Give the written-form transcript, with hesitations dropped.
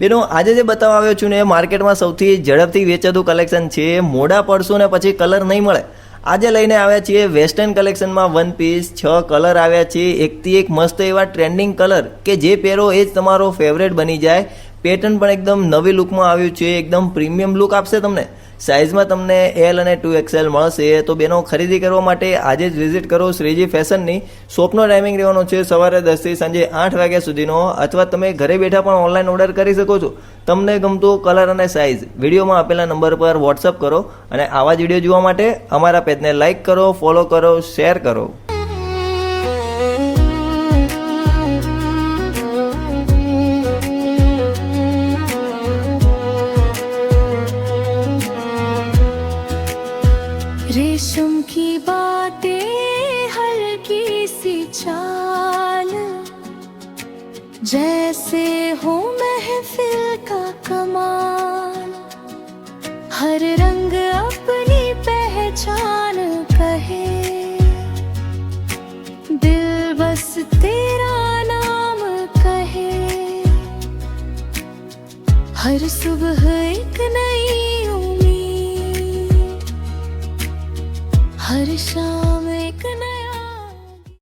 બેનો આજે જે બતાવવા આવ્યો છું ને એ માર્કેટમાં સૌથી ઝડપથી વેચાતું કલેક્શન છે. મોડા પડશો ને પછી કલર નહીં મળે. આજે લઈને આવ્યા છીએ વેસ્ટર્ન કલેક્શનમાં વન પીસ. 6 કલર આવ્યા છે, એકથી એક મસ્ત એવા ટ્રેન્ડિંગ કલર કે જે પહેરો એ જ તમારો ફેવરેટ બની જાય. પેટર્ન પણ એકદમ નવી લુકમાં આવ્યું છે, એકદમ પ્રીમિયમ લુક આપશે તમને. સાઇઝમાં તમને L અને 2XL મળશે. તો બેનો ખરીદી કરવા માટે આજે જ વિઝિટ કરો શ્રીજી ફેશનની. શોપનો ટાઈમિંગ રહેવાનો છે સવારે 10 થી સાંજે 8 વાગ્યા સુધીનો, અથવા તમે ઘરે બેઠા પણ ઓનલાઈન ઓર્ડર કરી શકો છો. તમને ગમતો કલર અને સાઇઝ વિડીયોમાં આપેલા નંબર પર વોટ્સઅપ કરો. અને આવા જ વિડીયો જોવા માટે અમારા પેજને લાઇક કરો, ફોલો કરો, શેર કરો. रेशम की बातें हल्की सी चाल, जैसे हो महफिल का कमाल. हर रंग अपनी पहचान कहे, दिल बस तेरा नाम कहे. हर सुबह एक नई उम्मीद, हर शाम